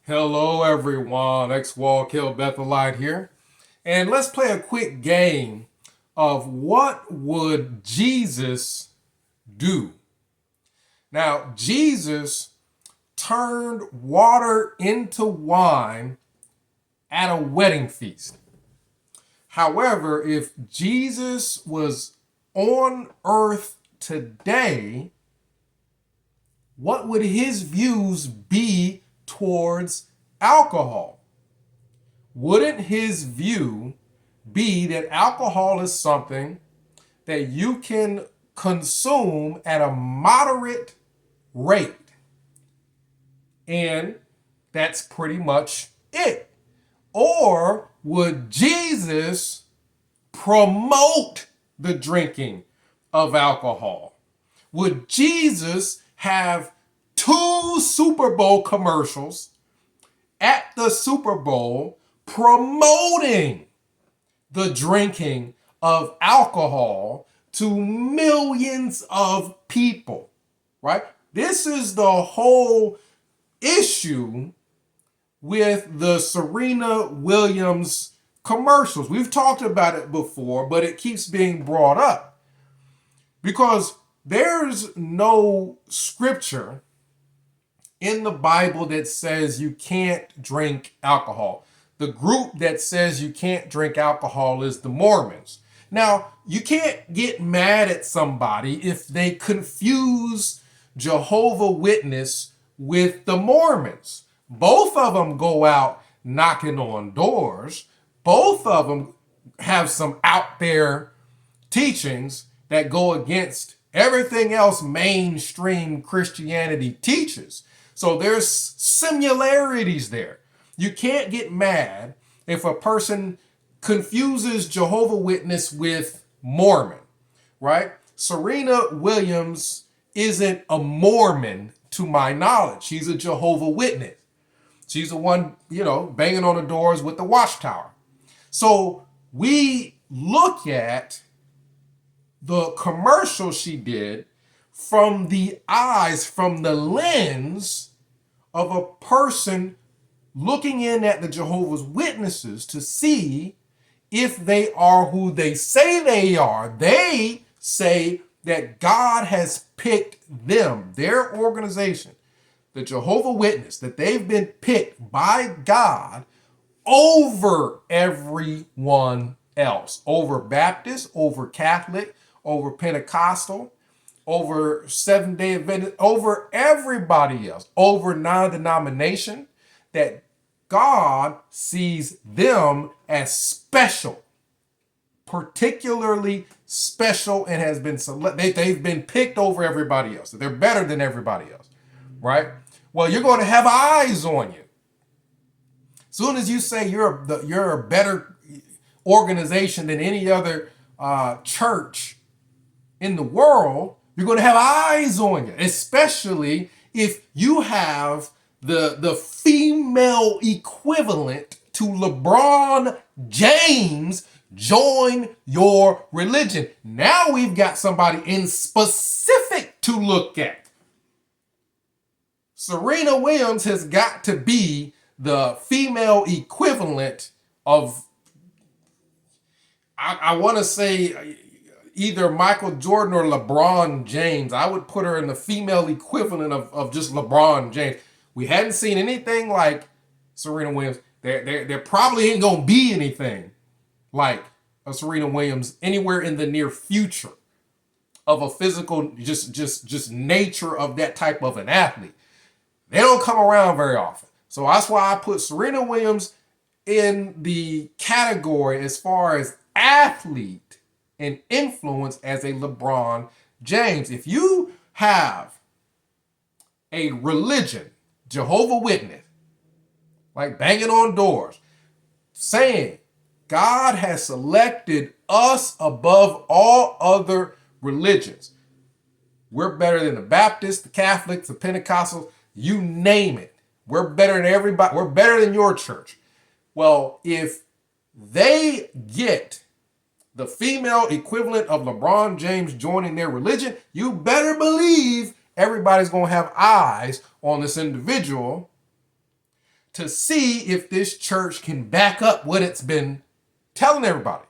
Hello everyone, X-Wall Kill Bethelite here. And let's play a quick game of what would Jesus do? Now, Jesus turned water into wine at a wedding feast. However, if Jesus was on earth today, what would his views be towards alcohol? Wouldn't his view be that alcohol is something that you can consume at a moderate rate? And that's pretty much it. Or would Jesus promote the drinking of alcohol? Would Jesus have two Super Bowl commercials at the Super Bowl promoting the drinking of alcohol to millions of people, right? This is the whole issue with the Serena Williams commercials. We've talked about it before, but it keeps being brought up because there's no scripture in the Bible that says you can't drink alcohol. The group that says you can't drink alcohol is the Mormons. Now, you can't get mad at somebody if they confuse Jehovah Witness with the Mormons. Both of them go out knocking on doors. Both of them have some out there teachings that go against everything else mainstream Christianity teaches. So there's similarities there. You can't get mad if a person confuses Jehovah Witness with Mormon, right? Serena Williams isn't a Mormon to my knowledge. She's a Jehovah Witness. She's the one, banging on the doors with the watchtower. So we look at the commercial she did from the eyes, from the lens of a person looking in at the Jehovah's Witnesses to see if they are who they say they are. They say that God has picked them, their organization, the Jehovah Witness, that they've been picked by God over everyone else, over Baptist, over Catholic, over Pentecostal, over Seventh-day Adventist, over everybody else, over non-denomination, that God sees them as special, particularly special, and has been they've been picked over everybody else. They're better than everybody else, right? Well, you're going to have eyes on you. As soon as you say you're a better organization than any other church in the world, you're going to have eyes on you, especially if you have the female equivalent to LeBron James join your religion. Now we've got somebody in specific to look at. Serena Williams has got to be the female equivalent of, I want to say, either Michael Jordan or LeBron James. I would put her in the female equivalent of just LeBron James. We hadn't seen anything like Serena Williams. There probably ain't going to be anything like a Serena Williams anywhere in the near future of a physical, just nature of that type of an athlete. They don't come around very often. So that's why I put Serena Williams in the category as far as athlete and influence as a LeBron James. If you have a religion, Jehovah Witness, like banging on doors, saying God has selected us above all other religions. We're better than the Baptists, the Catholics, the Pentecostals, you name it. We're better than everybody. We're better than your church. Well, if they get the female equivalent of LeBron James joining their religion, you better believe everybody's going to have eyes on this individual to see if this church can back up what it's been telling everybody.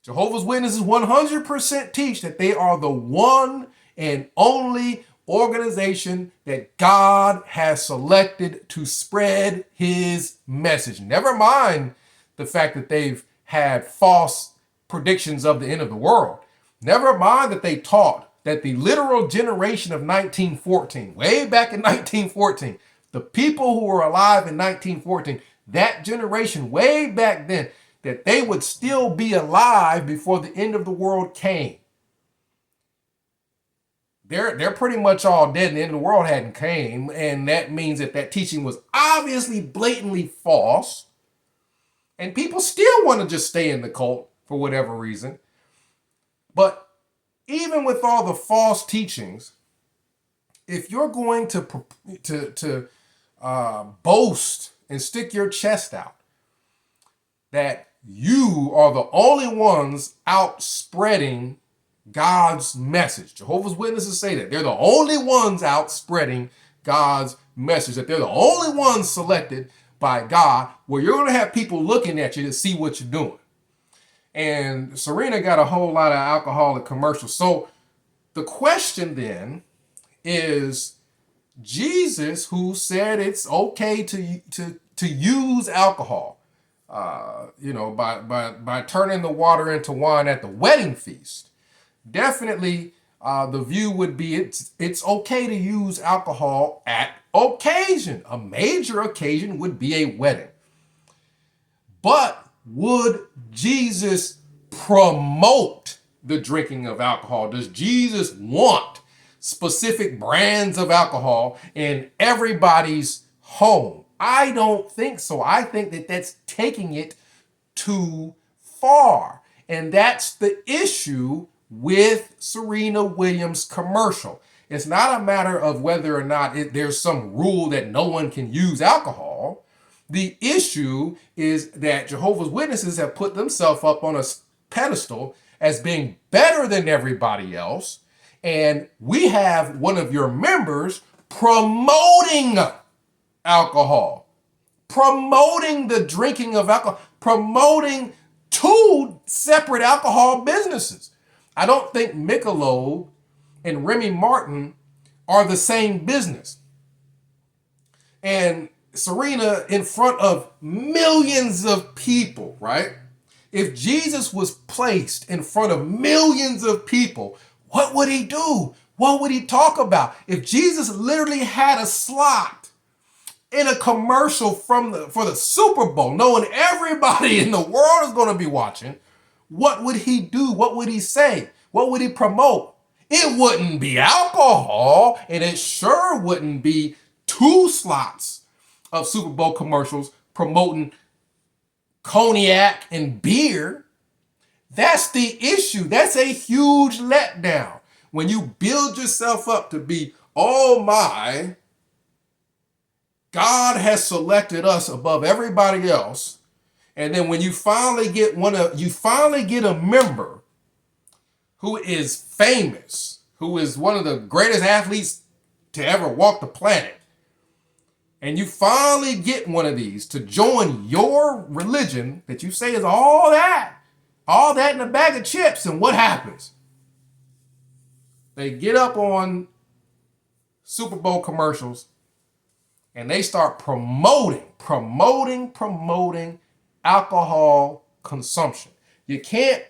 Jehovah's Witnesses 100% teach that they are the one and only organization that God has selected to spread his message. Never mind the fact that they've had false predictions of the end of the world. Never mind that they taught that the literal generation of 1914, way back in 1914, the people who were alive in 1914, that generation way back then, that they would still be alive before the end of the world came. They're pretty much all dead and the end of the world hadn't came, and that means that that teaching was obviously blatantly false, and people still want to just stay in the cult for whatever reason. But even with all the false teachings, if you're going to boast and stick your chest out that you are the only ones out spreading God's message. Jehovah's Witnesses say that. They're the only ones out spreading God's message, that they're the only ones selected by God, where you're going to have people looking at you to see what you're doing. And Serena got a whole lot of alcoholic commercials. So the question then is, Jesus, who said it's okay to use alcohol, by turning the water into wine at the wedding feast, definitely the view would be it's okay to use alcohol at occasion. A major occasion would be a wedding. But would Jesus promote the drinking of alcohol? Does Jesus want specific brands of alcohol in everybody's home? I don't think so. I think that that's taking it too far. And that's the issue with Serena Williams' commercial. It's not a matter of whether or not there's some rule that no one can use alcohol. The issue is that Jehovah's Witnesses have put themselves up on a pedestal as being better than everybody else. And we have one of your members promoting alcohol, promoting the drinking of alcohol, promoting two separate alcohol businesses. I don't think Michelob and Remy Martin are the same business. And Serena, in front of millions of people, right? If Jesus was placed in front of millions of people, what would he do? What would he talk about? If Jesus literally had a slot in a commercial for the Super Bowl, knowing everybody in the world is going to be watching, what would he do? What would he say? What would he promote? It wouldn't be alcohol, and it sure wouldn't be two slots of Super Bowl commercials promoting cognac and beer. That's the issue. That's a huge letdown. When you build yourself up to be, oh my, God has selected us above everybody else. And then when you finally get a member who is famous, who is one of the greatest athletes to ever walk the planet, and you finally get one of these to join your religion that you say is all that in a bag of chips, and what happens? They get up on Super Bowl commercials and they start promoting alcohol consumption. You can't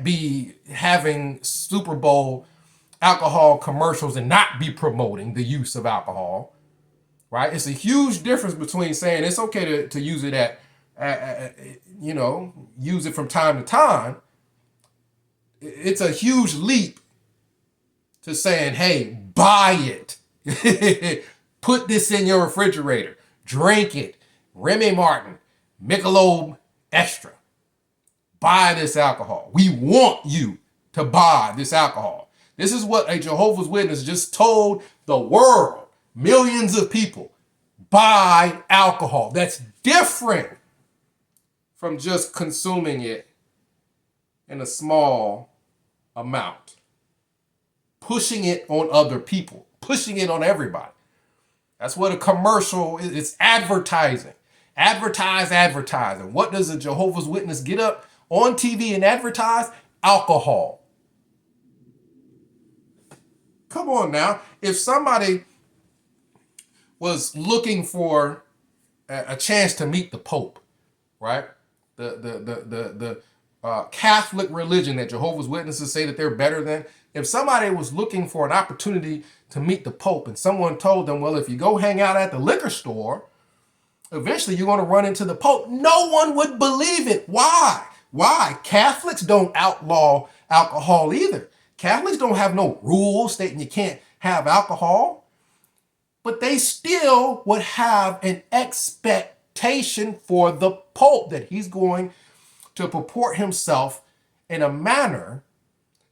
be having Super Bowl alcohol commercials and not be promoting the use of alcohol, right? It's a huge difference between saying it's okay to use it use it from time to time. It's a huge leap to saying, hey, buy it. Put this in your refrigerator. Drink it. Remy Martin, Michelob Extra. Buy this alcohol. We want you to buy this alcohol. This is what a Jehovah's Witness just told the world. Millions of people. Buy alcohol. That's different from just consuming it in a small amount. Pushing it on other people. Pushing it on everybody. That's what a commercial is. It's advertising. Advertise, advertise. And what does a Jehovah's Witness get up on TV and advertise? Alcohol. Come on now. If somebody was looking for a chance to meet the Pope, right? The Catholic religion that Jehovah's Witnesses say that they're better than. If somebody was looking for an opportunity to meet the Pope and someone told them, well, if you go hang out at the liquor store, eventually you're going to run into the Pope, no one would believe it. Why? Why? Catholics don't outlaw alcohol either. Catholics don't have no rules stating you can't have alcohol, but they still would have an expectation for the Pope that he's going to purport himself in a manner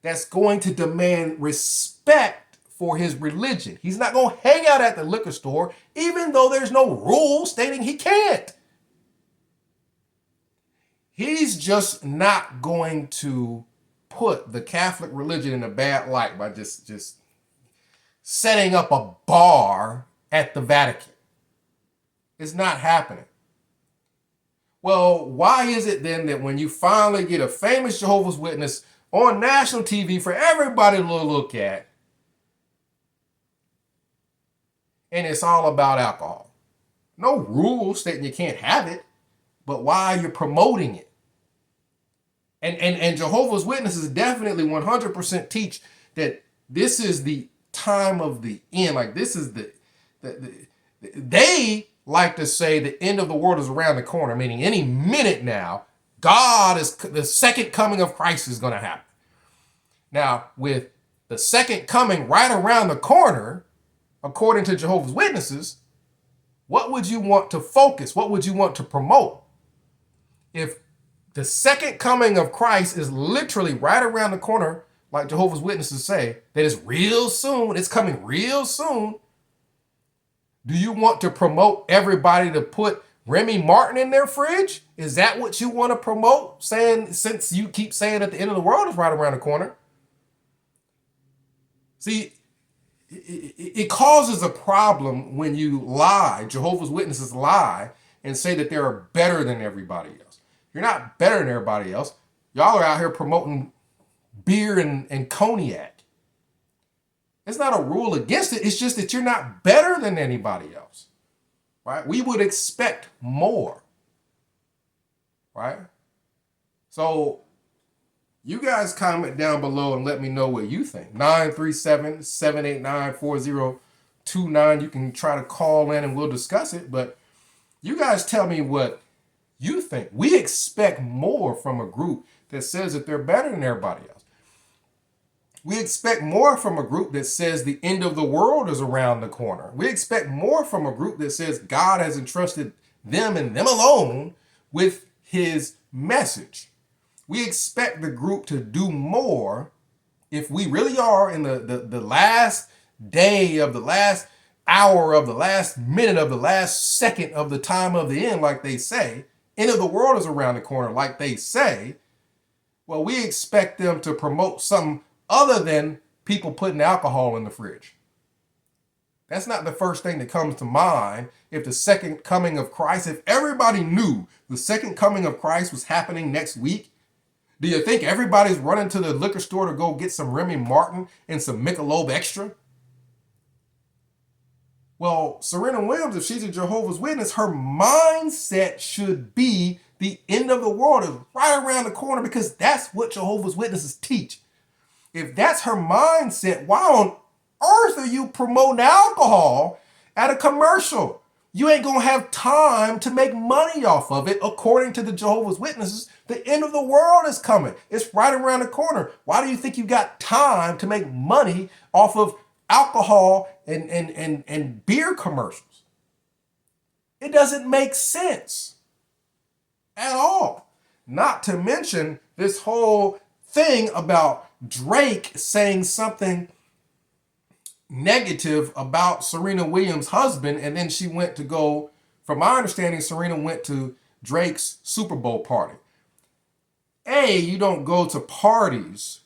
that's going to demand respect for his religion. He's not going to hang out at the liquor store, even though there's no rule stating he can't. He's just not going to put the Catholic religion in a bad light by just setting up a bar at the Vatican. It's not happening. Well, why is it then that when you finally get a famous Jehovah's Witness on national TV for everybody to look at, and it's all about alcohol? No rules stating you can't have it, but why are you promoting it? And Jehovah's Witnesses definitely 100% teach that this is the time of the end. Like this is they like to say the end of the world is around the corner, meaning any minute now, the second coming of Christ is going to happen. Now, with the second coming right around the corner, according to Jehovah's Witnesses, what would you want to focus? What would you want to promote? If the second coming of Christ is literally right around the corner, like Jehovah's Witnesses say, that it's real soon, it's coming real soon, do you want to promote everybody to put Remy Martin in their fridge? Is that what you want to promote? Saying, since you keep saying that the end of the world is right around the corner. See, it causes a problem when you lie, Jehovah's Witnesses lie, and say that they're better than everybody else. You're not better than everybody else. Y'all are out here promoting beer and cognac. It's not a rule against it. It's just that you're not better than anybody else, right? We would expect more, right? So you guys comment down below and let me know what you think. 937-789-4029. You can try to call in and we'll discuss it, but you guys tell me what you think. We expect more from a group that says that they're better than everybody else. We expect more from a group that says the end of the world is around the corner. We expect more from a group that says God has entrusted them and them alone with his message. We expect the group to do more if we really are in the last day of the last hour of the last minute of the last second of the time of the end, like they say. End of the world is around the corner, like they say. Well, we expect them to promote something other than people putting alcohol in the fridge. That's not the first thing that comes to mind. If the second coming of Christ, if everybody knew the second coming of Christ was happening next week, do you think everybody's running to the liquor store to go get some Remy Martin and some Michelob Extra? Well, Serena Williams, if she's a Jehovah's Witness, her mindset should be the end of the world is right around the corner, because that's what Jehovah's Witnesses teach. If that's her mindset, why on earth are you promoting alcohol at a commercial? You ain't going to have time to make money off of it. According to the Jehovah's Witnesses, the end of the world is coming. It's right around the corner. Why do you think you got time to make money off of alcohol and beer commercials? It doesn't make sense at all. Not to mention this whole thing about Drake saying something negative about Serena Williams' husband, and then she went to go, from my understanding, Serena went to Drake's Super Bowl party. You don't go to parties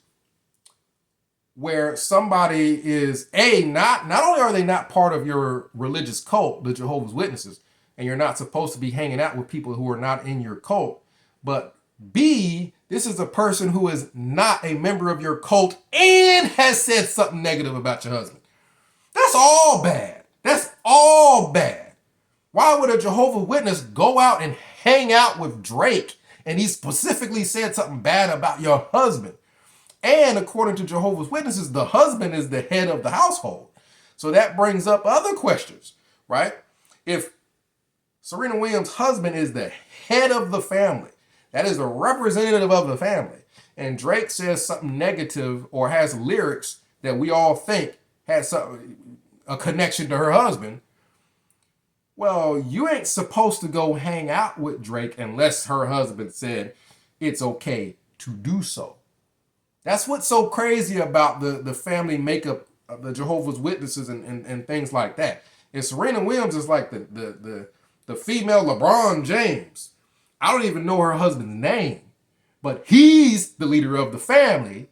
where somebody is not only are they not part of your religious cult, the Jehovah's Witnesses, and you're not supposed to be hanging out with people who are not in your cult, but B, this is a person who is not a member of your cult and has said something negative about your husband. That's all bad. That's all bad. Why would a Jehovah's Witness go out and hang out with Drake and he specifically said something bad about your husband? And according to Jehovah's Witnesses, the husband is the head of the household. So that brings up other questions, right? If Serena Williams' husband is the head of the family, that is the representative of the family, and Drake says something negative or has lyrics that we all think has a connection to her husband, well, you ain't supposed to go hang out with Drake unless her husband said it's okay to do so. That's what's so crazy about the family makeup of the Jehovah's Witnesses and things like that. And Serena Williams is like the female LeBron James. I don't even know her husband's name, but he's the leader of the family.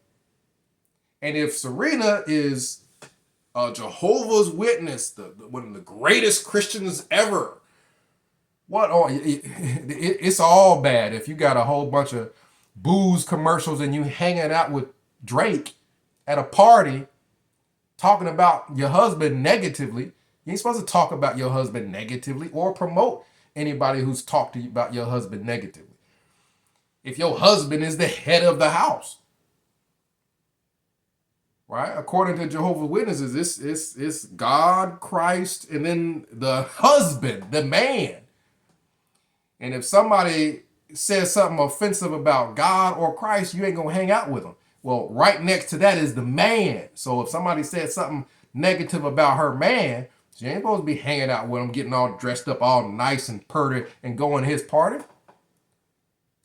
And if Serena is a Jehovah's Witness, one of the greatest Christians ever, it's all bad. If you got a whole bunch of booze commercials and you hanging out with Drake at a party talking about your husband negatively, you ain't supposed to talk about your husband negatively or promote anybody who's talked to you about your husband negatively. If your husband is the head of the house, right? According to Jehovah's Witnesses, it's God, Christ, and then the husband, the man. And if somebody says something offensive about God or Christ, you ain't gonna hang out with them. Well, right next to that is the man. So if somebody said something negative about her man, she ain't supposed to be hanging out with him, getting all dressed up all nice and purty and going to his party.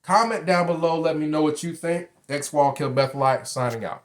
Comment down below, let me know what you think. X-Wall Kill Bethelite signing out.